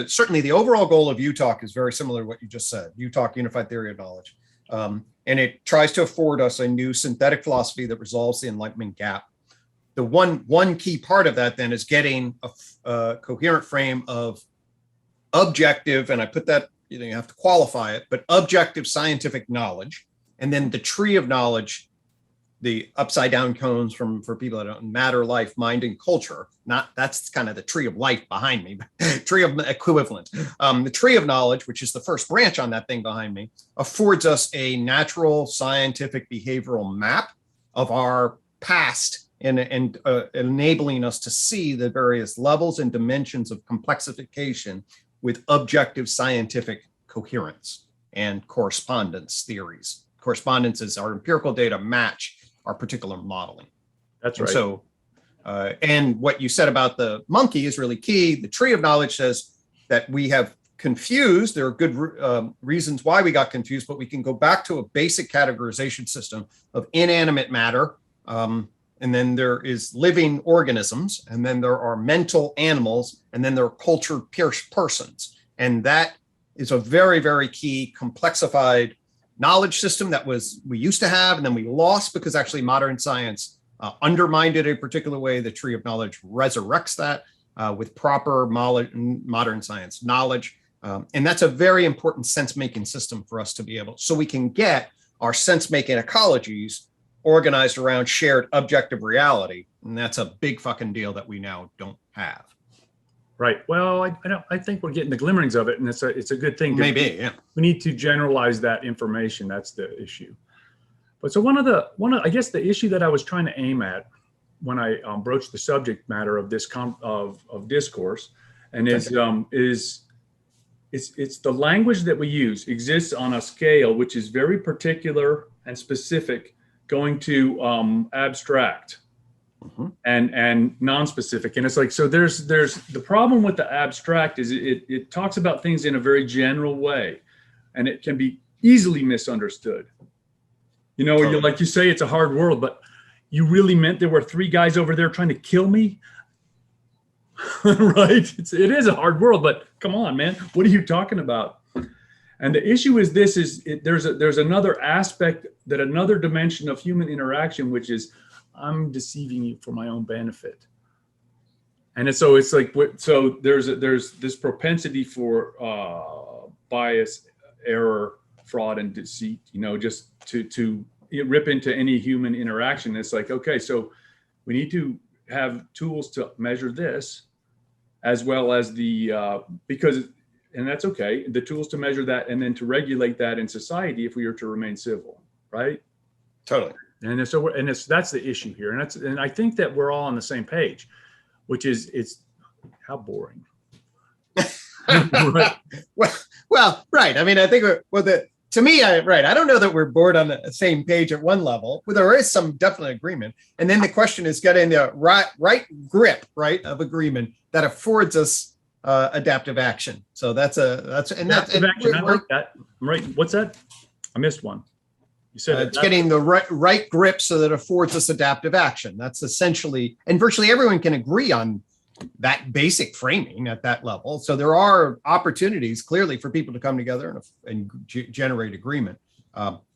certainly the overall goal of UTalk is very similar to what you just said, UTalk, Unified Theory of Knowledge. And it tries to afford us a new synthetic philosophy that resolves the enlightenment gap. The one key part of that then is getting a coherent frame of objective, and I put that, you have to qualify it, but objective scientific knowledge, and then the tree of knowledge, the upside down cones for people that don't matter, life, mind, and culture. That's kind of the tree of life behind me, tree of equivalent. The tree of knowledge, which is the first branch on that thing behind me, affords us a natural scientific behavioral map of our past and enabling us to see the various levels and dimensions of complexification with objective scientific coherence and correspondence theories. Correspondence is our empirical data match our particular modeling. That's right. So, and what you said about the monkey is really key. The tree of knowledge says that we have confused. There are good reasons why we got confused, but we can go back to a basic categorization system of inanimate matter. And then there is living organisms, and then there are mental animals, and then there are cultured persons. And that is a very, very key complexified knowledge system that we used to have, and then we lost because actually modern science undermined it a particular way. The tree of knowledge resurrects that with proper modern science knowledge. And that's a very important sense-making system for us to be able, so we can get our sense-making ecologies organized around shared objective reality. And that's a big fucking deal that we now don't have. Right. Well, I think we're getting the glimmerings of it, and it's a good thing. Maybe, yeah. We need to generalize that information. That's the issue. But so one of I guess the issue that I was trying to aim at when I broached the subject matter of this of discourse, and it's the language that we use exists on a scale which is very particular and specific, going to abstract. Mm-hmm. and non-specific. And it's like, so there's the problem with the abstract is it talks about things in a very general way, and it can be easily misunderstood. Totally. You're like, you say it's a hard world, but you really meant there were 3 guys over there trying to kill me? Right? It is a hard world, but come on, man, what are you talking about? And the issue is there's another aspect, another dimension of human interaction, which is I'm deceiving you for my own benefit. And it's like, so there's this propensity for bias, error, fraud, and deceit, just to rip into any human interaction. It's like, okay, so we need to have tools to measure this, as well as and that's okay, the tools to measure that, and then to regulate that in society if we are to remain civil, right? Totally. And so that's the issue here, and I think that we're all on the same page, which is it's how boring. Right. Well, right. I mean, I think to me, I don't know that we're bored on the same page at one level. Well, there is some definite agreement, and then the question is getting the right grip, of agreement that affords us adaptive action. So adaptive action. I like that. Right. What's that? I missed one. You said it's getting the right grip so that it affords us adaptive action. That's essentially, and virtually everyone can agree on that basic framing at that level. So there are opportunities clearly for people to come together and generate agreement.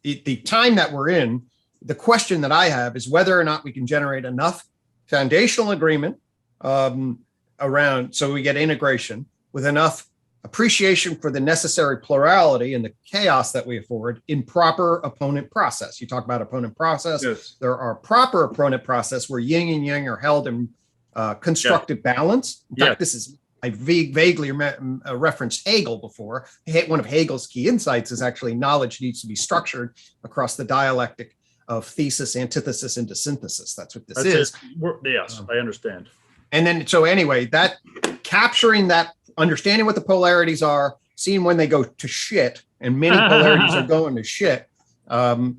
The time that we're in, the question that I have is whether or not we can generate enough foundational agreement around, so we get integration with enough appreciation for the necessary plurality and the chaos that we afford in proper opponent process. You talk about opponent process. Yes. There are proper opponent process where yin and yang are held in constructive balance. In fact, this is, I vaguely referenced Hegel before. One of Hegel's key insights is actually knowledge needs to be structured across the dialectic of thesis, antithesis, into synthesis. That's what this is. Yes, I understand. And then, so anyway, that capturing that, understanding what the polarities are, seeing when they go to shit, and many polarities are going to shit,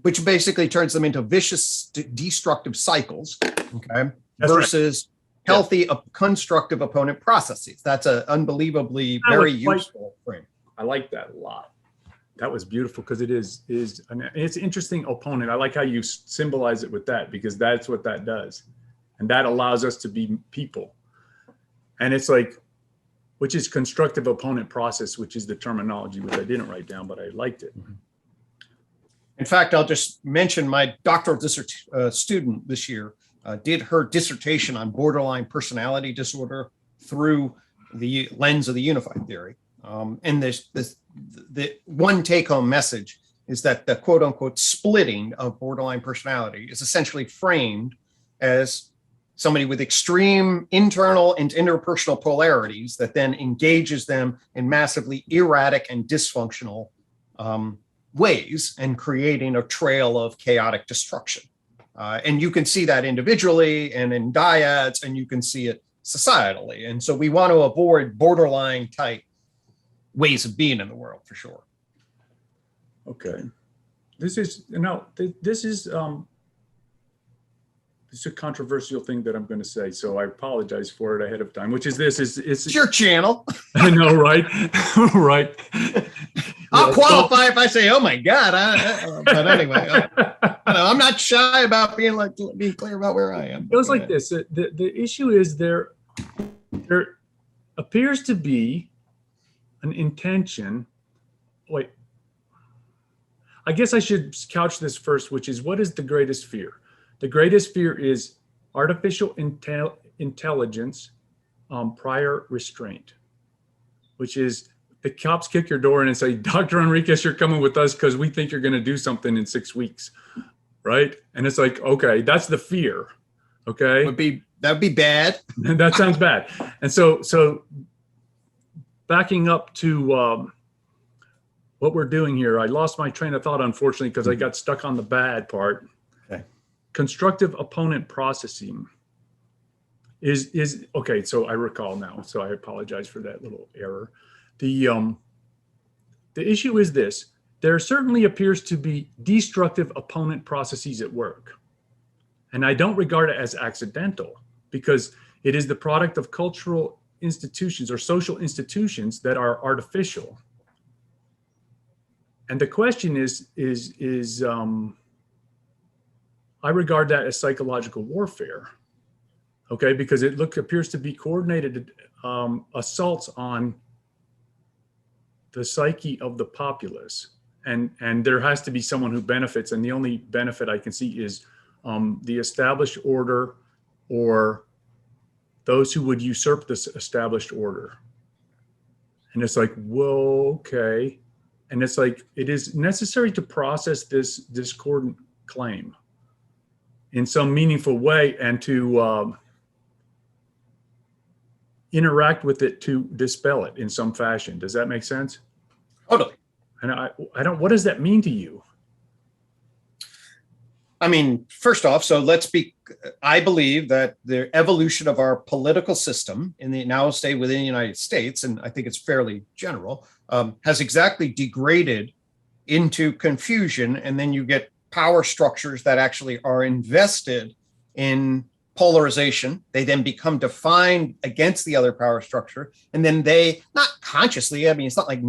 which basically turns them into vicious, destructive cycles, okay, versus healthy, constructive opponent processes. That's an unbelievably very useful frame. I like that a lot. That was beautiful, because it's an interesting opponent. I like how you symbolize it with that, because that's what that does. And that allows us to be people. And it's like, which is constructive opponent process, which is the terminology, which I didn't write down, but I liked it. In fact, I'll just mention my doctoral student this year did her dissertation on borderline personality disorder through the lens of the unified theory. And the one take-home message is that the quote unquote splitting of borderline personality is essentially framed as somebody with extreme internal and interpersonal polarities that then engages them in massively erratic and dysfunctional ways and creating a trail of chaotic destruction. And you can see that individually and in dyads, and you can see it societally. And so we want to avoid borderline type ways of being in the world for sure. Okay. This is a controversial thing that I'm going to say, so I apologize for it ahead of time, which is it's your channel. I know, right? Right. I'll qualify if I say, oh my God. But anyway, I'm not shy about being clear about where I am. It goes like this. The issue is there appears to be an intention. Wait, I guess I should couch this first, which is, what is the greatest fear? The greatest fear is artificial intelligence prior restraint, which is the cops kick your door in and say, Dr. Henriques, you're coming with us because we think you're going to do something in 6 weeks, right? And it's like, okay, that's the fear, okay? That would be bad. That sounds bad. And so backing up to what we're doing here, I lost my train of thought, unfortunately, because I got stuck on the bad part. Okay. Constructive opponent processing is okay. So I recall now. So I apologize for that little error. The issue is this: there certainly appears to be destructive opponent processes at work, and I don't regard it as accidental because it is the product of cultural institutions or social institutions that are artificial. And the question is I regard that as psychological warfare, okay? Because it appears to be coordinated assaults on the psyche of the populace. And there has to be someone who benefits, and the only benefit I can see is the established order or those who would usurp this established order. And it's like, whoa, okay. And it's like, it is necessary to process this discordant claim in some meaningful way and to interact with it to dispel it in some fashion. Does that make sense? Totally. And I don't, what does that mean to you? I mean, first off, I believe that the evolution of our political system now stay within the United States, and I think it's fairly general, has exactly degraded into confusion. And then you get power structures that actually are invested in polarization. They then become defined against the other power structure. And then they, not consciously, I mean, it's not like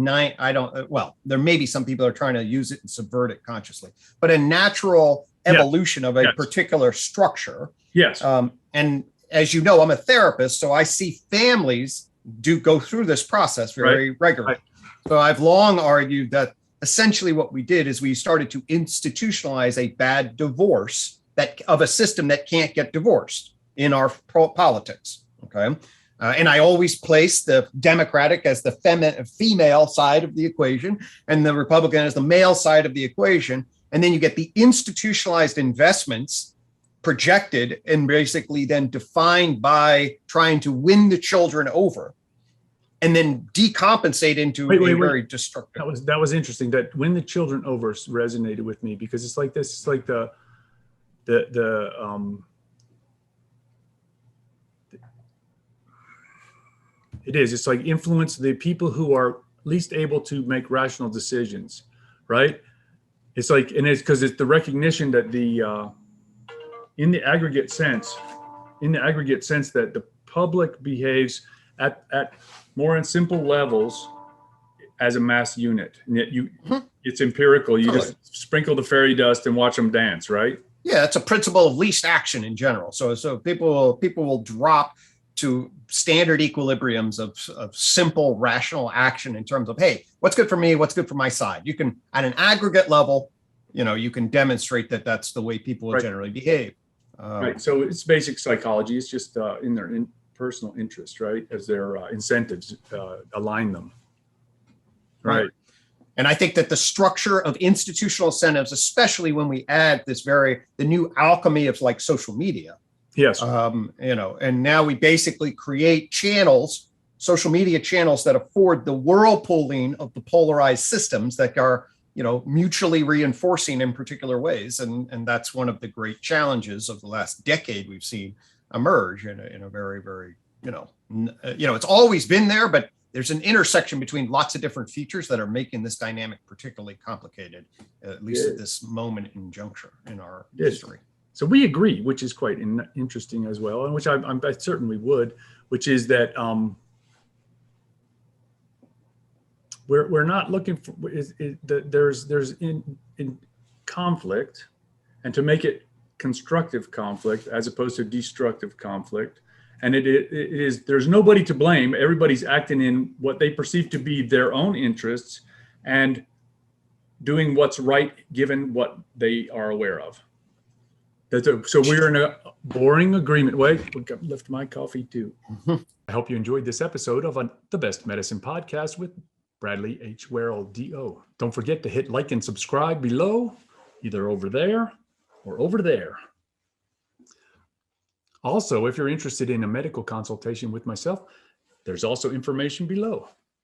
there may be some people are trying to use it and subvert it consciously, but a natural evolution of a particular structure. Yes. And as you know, I'm a therapist, so I see families go through this process very regularly. Right. So I've long argued that essentially what we did is we started to institutionalize a bad divorce of a system that can't get divorced in our politics. Okay. And I always place the Democratic as the female side of the equation and the Republican as the male side of the equation. And then you get the institutionalized investments projected and basically then defined by trying to win the children over and then decompensate into very destructive. That was interesting. That win the children over resonated with me because it's like this. It's like it's like influence the people who are least able to make rational decisions, right? It's like, and it's because it's the recognition that in the aggregate sense that the public behaves at more in simple levels as a mass unit. And it's empirical. You just sprinkle the fairy dust and watch them dance, right? Yeah, it's a principle of least action in general. So people will drop to standard equilibriums of simple rational action in terms of, hey, what's good for me, what's good for my side. You can, at an aggregate level, you can demonstrate that that's the way people will generally behave. Right. So it's basic psychology. It's just in their personal interest, right? As their incentives align them. Right. And I think that the structure of institutional incentives, especially when we add the new alchemy of like social media. Yes. And now we basically create channels, social media channels that afford the whirlpooling of the polarized systems that are, mutually reinforcing in particular ways. And that's one of the great challenges of the last decade we've seen emerge in a very, very, it's always been there, but there's an intersection between lots of different features that are making this dynamic particularly complicated, at least at this moment in juncture in our history. So we agree, which is quite interesting as well, and which I certainly would, which is that we're not looking for there's in conflict, and to make it constructive conflict as opposed to destructive conflict. And it is, there's nobody to blame. Everybody's acting in what they perceive to be their own interests and doing what's right given what they are aware of. So we're in a boring agreement. Wait, we'll lift my coffee too. I hope you enjoyed this episode of the Best Medicine Podcast with Bradley H. Werrell, D.O. Don't forget to hit like and subscribe below, either over there or over there. Also, if you're interested in a medical consultation with myself, there's also information below.